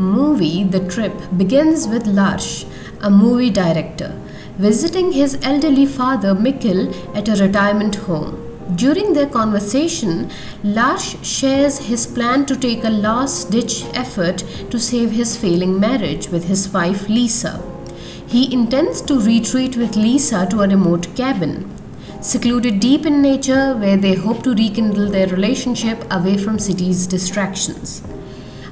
movie, The Trip, begins with Lars, a movie director, visiting his elderly father Mikkel at a retirement home. During their conversation, Lars shares his plan to take a last-ditch effort to save his failing marriage with his wife Lisa. He intends to retreat with Lisa to a remote cabin, secluded deep in nature, where they hope to rekindle their relationship away from city's distractions.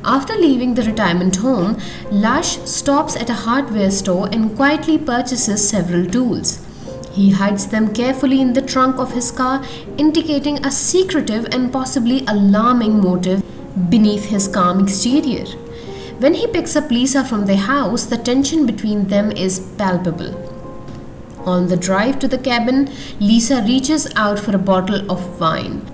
After leaving the retirement home, Lars stops at a hardware store and quietly purchases several tools. He hides them carefully in the trunk of his car, indicating a secretive and possibly alarming motive beneath his calm exterior. When he picks up Lisa from their house, the tension between them is palpable. On the drive to the cabin, Lisa reaches out for a bottle of wine.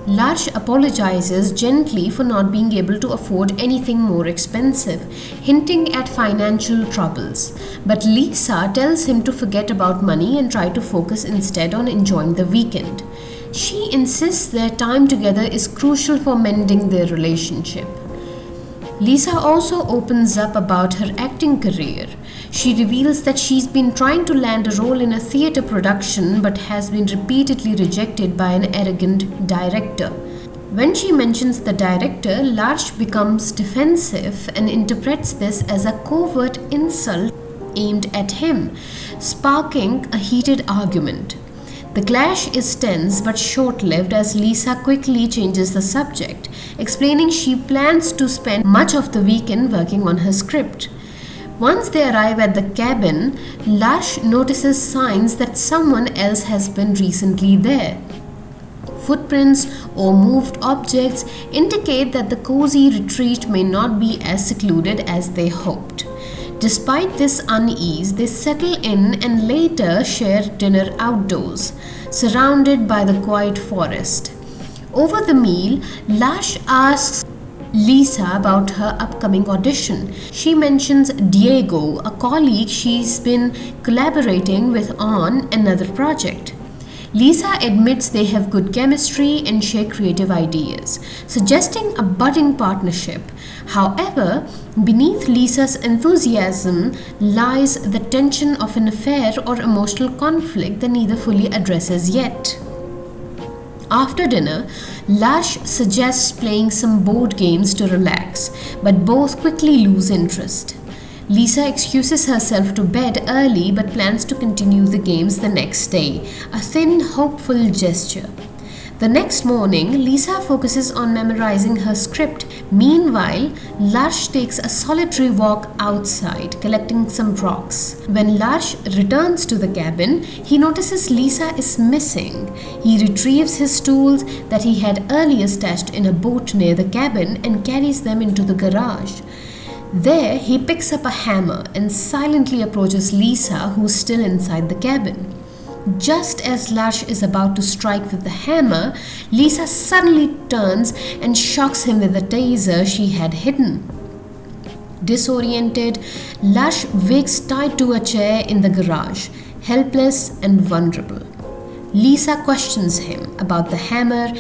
Lars apologizes gently for not being able to afford anything more expensive, hinting at financial troubles. But Lisa tells him to forget about money and try to focus instead on enjoying the weekend. She insists their time together is crucial for mending their relationship. Lisa also opens up about her acting career. She reveals that she's been trying to land a role in a theatre production but has been repeatedly rejected by an arrogant director. When she mentions the director, Lars becomes defensive and interprets this as a covert insult aimed at him, sparking a heated argument. The clash is tense but short-lived as Lisa quickly changes the subject, explaining she plans to spend much of the weekend working on her script. Once they arrive at the cabin, Lars notices signs that someone else has been recently there. Footprints or moved objects indicate that the cozy retreat may not be as secluded as they hoped. Despite this unease, they settle in and later share dinner outdoors, surrounded by the quiet forest. Over the meal, Lars asks Lisa about her upcoming audition. She mentions Diego, a colleague she's been collaborating with on another project. Lisa admits they have good chemistry and share creative ideas, suggesting a budding partnership. However, beneath Lisa's enthusiasm lies the tension of an affair or emotional conflict that neither fully addresses yet. After dinner, Lars suggests playing some board games to relax, but both quickly lose interest. Lisa excuses herself to bed early but plans to continue the games the next day, a thin, hopeful gesture. The next morning, Lisa focuses on memorizing her script. Meanwhile, Lars takes a solitary walk outside, collecting some rocks. When Lars returns to the cabin, he notices Lisa is missing. He retrieves his tools that he had earlier stashed in a boat near the cabin and carries them into the garage. There, he picks up a hammer and silently approaches Lisa, who's still inside the cabin. Just as Lars is about to strike with the hammer, Lisa suddenly turns and shocks him with the taser she had hidden. Disoriented, Lars wakes tied to a chair in the garage, helpless and vulnerable. Lisa questions him about the hammer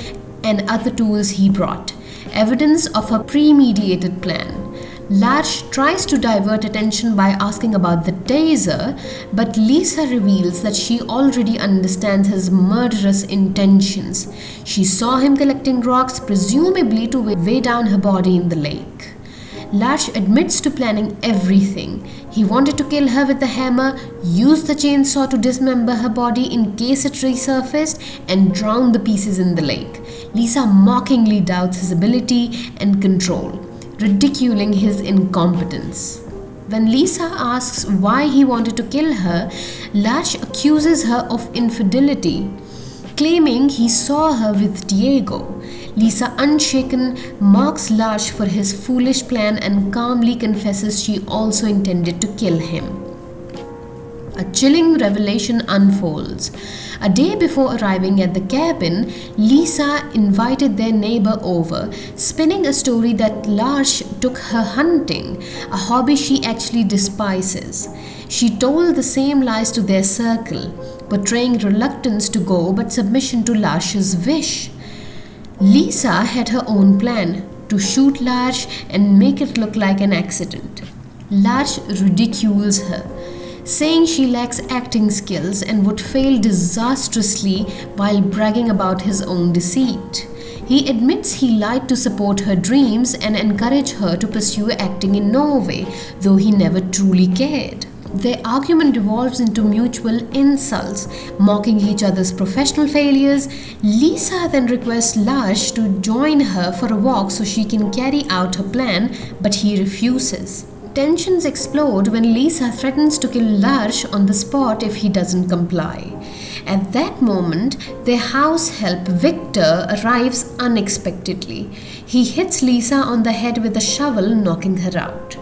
and other tools he brought, evidence of her premeditated plan. Lars tries to divert attention by asking about the taser, but Lisa reveals that she already understands his murderous intentions. She saw him collecting rocks, presumably to weigh down her body in the lake. Lars admits to planning everything. He wanted to kill her with the hammer, use the chainsaw to dismember her body in case it resurfaced, and drown the pieces in the lake. Lisa mockingly doubts his ability and control, ridiculing his incompetence. When Lisa asks why he wanted to kill her, Lars accuses her of infidelity, claiming he saw her with Diego. Lisa, unshaken, mocks Lars for his foolish plan and calmly confesses she also intended to kill him. A chilling revelation unfolds. A day before arriving at the cabin, Lisa invited their neighbor over, spinning a story that Lars took her hunting, a hobby she actually despises. She told the same lies to their circle, portraying reluctance to go but submission to Lars's wish. Lisa had her own plan: to shoot Lars and make it look like an accident. Lars ridicules her, saying she lacks acting skills and would fail disastrously while bragging about his own deceit. He admits he lied to support her dreams and encourage her to pursue acting in Norway, though he never truly cared. Their argument devolves into mutual insults, mocking each other's professional failures. Lisa then requests Lars to join her for a walk so she can carry out her plan, but he refuses. Tensions explode when Lisa threatens to kill Lars on the spot if he doesn't comply. At that moment, their house help Victor arrives unexpectedly. He hits Lisa on the head with a shovel, knocking her out.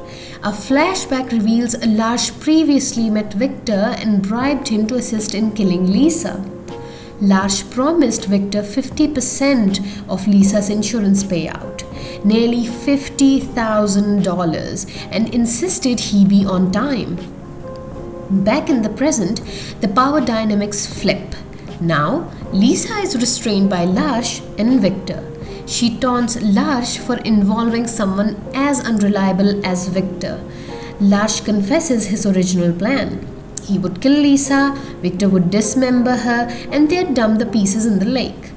A flashback reveals Lars previously met Victor and bribed him to assist in killing Lisa. Lars promised Victor 50% of Lisa's insurance payout, nearly $50,000, and insisted he be on time. Back in the present, the power dynamics flip. Now, Lisa is restrained by Lars and Victor. She taunts Lars for involving someone as unreliable as Victor. Lars confesses his original plan. He would kill Lisa, Victor would dismember her, and they'd dump the pieces in the lake.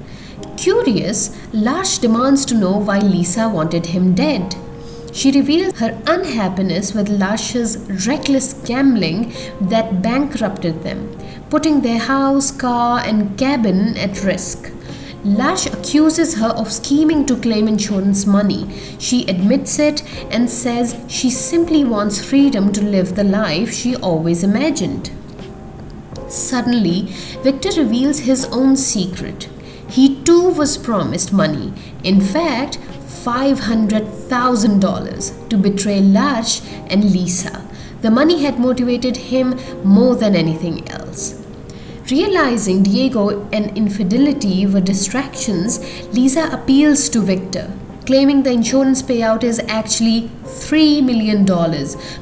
Curious, Lars demands to know why Lisa wanted him dead. She reveals her unhappiness with Lars's reckless gambling that bankrupted them, putting their house, car, and cabin at risk. Lars accuses her of scheming to claim insurance money. She admits it and says she simply wants freedom to live the life she always imagined. Suddenly, Victor reveals his own secret. He too was promised money, in fact, $500,000 to betray Lars and Lisa. The money had motivated him more than anything else. Realizing Diego and infidelity were distractions, Lisa appeals to Victor, claiming the insurance payout is actually $3 million,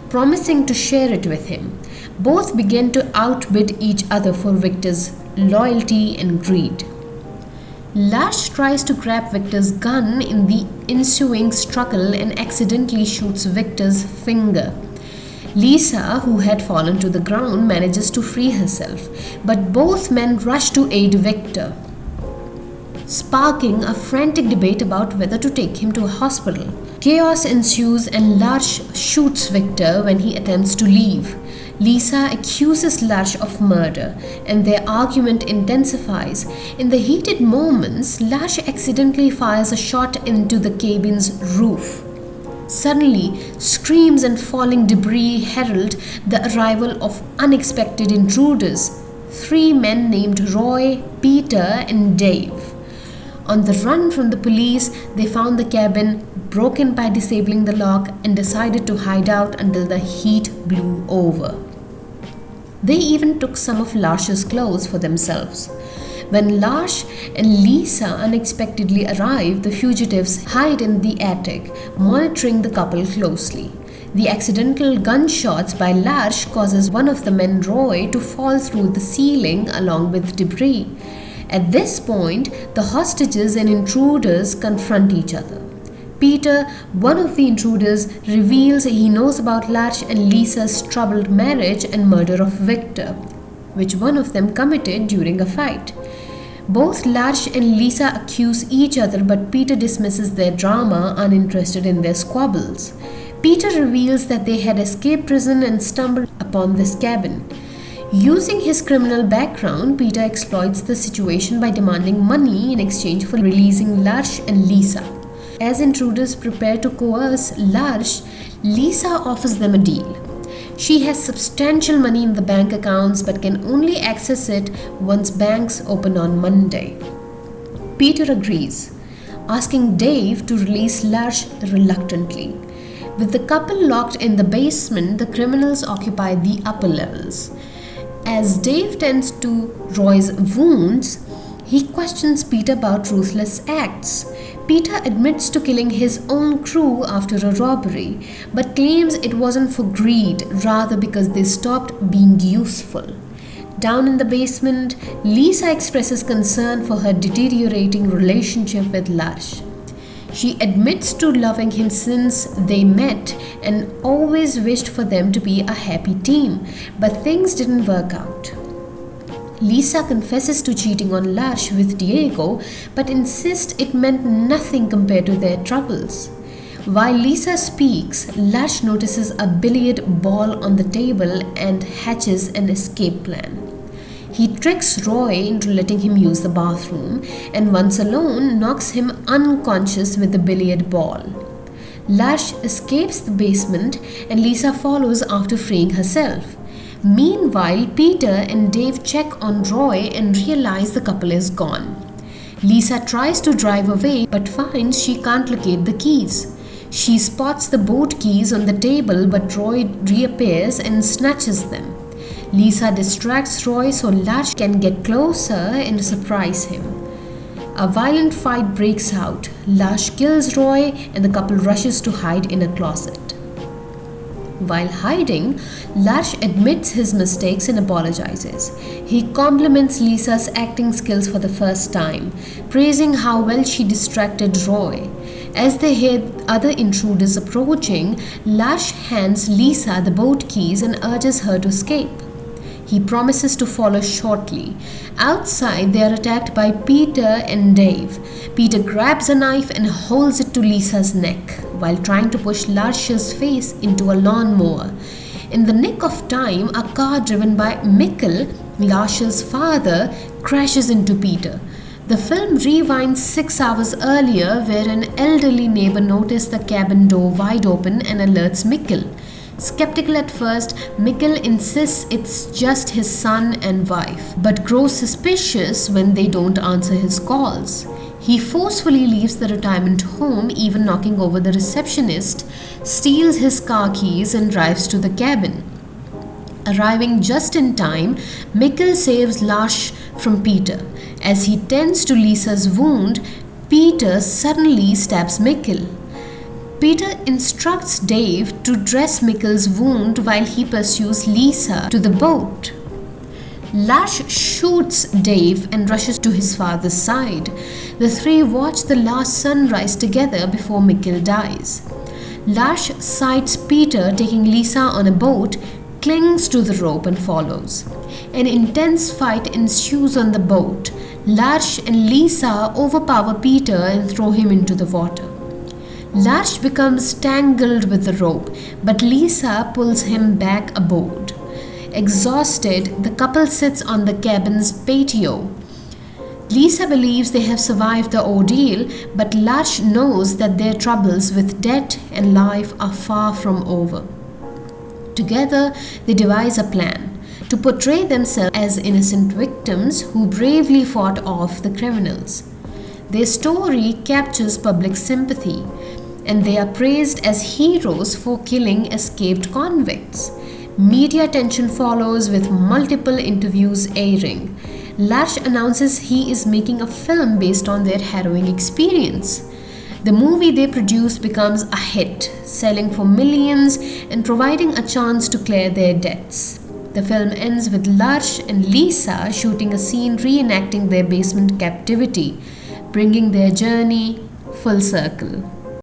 promising to share it with him. Both begin to outbid each other for Victor's loyalty and greed. Lars tries to grab Victor's gun in the ensuing struggle and accidentally shoots Victor's finger. Lisa, who had fallen to the ground, manages to free herself, but both men rush to aid Victor, sparking a frantic debate about whether to take him to a hospital. Chaos ensues and Lars shoots Victor when he attempts to leave. Lisa accuses Lars of murder, and their argument intensifies. In the heated moments, Lars accidentally fires a shot into the cabin's roof. Suddenly, screams and falling debris herald the arrival of unexpected intruders, 3 men named Roy, Peter, and Dave. On the run from the police, they found the cabin broken by disabling the lock and decided to hide out until the heat blew over. They even took some of Lars's clothes for themselves. When Lars and Lisa unexpectedly arrive, the fugitives hide in the attic, monitoring the couple closely. The accidental gunshots by Lars causes one of the men, Roy, to fall through the ceiling along with debris. At this point, the hostages and intruders confront each other. Peter, one of the intruders, reveals he knows about Lars and Lisa's troubled marriage and murder of Victor, which one of them committed during a fight. Both Lars and Lisa accuse each other, but Peter dismisses their drama, uninterested in their squabbles. Peter reveals that they had escaped prison and stumbled upon this cabin. Using his criminal background, Peter exploits the situation by demanding money in exchange for releasing Lars and Lisa. As intruders prepare to coerce Lars, Lisa offers them a deal. She has substantial money in the bank accounts but can only access it once banks open on Monday. Peter agrees, asking Dave to release Lars reluctantly. With the couple locked in the basement, the criminals occupy the upper levels. As Dave tends to Roy's wounds, he questions Peter about ruthless acts. Peter admits to killing his own crew after a robbery, but claims it wasn't for greed, rather because they stopped being useful. Down in the basement, Lisa expresses concern for her deteriorating relationship with Lars. She admits to loving him since they met and always wished for them to be a happy team, but things didn't work out. Lisa confesses to cheating on Lars with Diego, but insists it meant nothing compared to their troubles. While Lisa speaks, Lars notices a billiard ball on the table and hatches an escape plan. He tricks Roy into letting him use the bathroom and once alone knocks him unconscious with the billiard ball. Lars escapes the basement and Lisa follows after freeing herself. Meanwhile, Peter and Dave check on Roy and realize the couple is gone. Lisa tries to drive away but finds she can't locate the keys. She spots the boat keys on the table but Roy reappears and snatches them. Lisa distracts Roy so Lars can get closer and surprise him. A violent fight breaks out. Lars kills Roy and the couple rushes to hide in a closet. While hiding, Lars admits his mistakes and apologizes. He compliments Lisa's acting skills for the first time, praising how well she distracted Roy. As they hear other intruders approaching, Lars hands Lisa the boat keys and urges her to escape. He promises to follow shortly. Outside, they are attacked by Peter and Dave. Peter grabs a knife and holds it to Lisa's neck while trying to push Lars's face into a lawnmower. In the nick of time, a car driven by Mikkel, Lars's father, crashes into Peter. The film rewinds 6 hours earlier where an elderly neighbor noticed the cabin door wide open and alerts Mikkel. Skeptical at first, Mikkel insists it's just his son and wife, but grows suspicious when they don't answer his calls. He forcefully leaves the retirement home, even knocking over the receptionist, steals his car keys and drives to the cabin. Arriving just in time, Mikkel saves Lars from Peter. As he tends to Lisa's wound, Peter suddenly stabs Mikkel. Peter instructs Dave to dress Mikkel's wound while he pursues Lisa to the boat. Lars shoots Dave and rushes to his father's side. The three watch the last sunrise together before Mikkel dies. Lars sights Peter taking Lisa on a boat, clings to the rope and follows. An intense fight ensues on the boat. Lars and Lisa overpower Peter and throw him into the water. Lars becomes tangled with the rope, but Lisa pulls him back aboard. Exhausted, the couple sits on the cabin's patio. Lisa believes they have survived the ordeal, but Lars knows that their troubles with debt and life are far from over. Together, they devise a plan to portray themselves as innocent victims who bravely fought off the criminals. Their story captures public sympathy, and they are praised as heroes for killing escaped convicts. Media attention follows with multiple interviews airing. Lars announces he is making a film based on their harrowing experience. The movie they produce becomes a hit, selling for millions and providing a chance to clear their debts. The film ends with Lars and Lisa shooting a scene reenacting their basement captivity, bringing their journey full circle.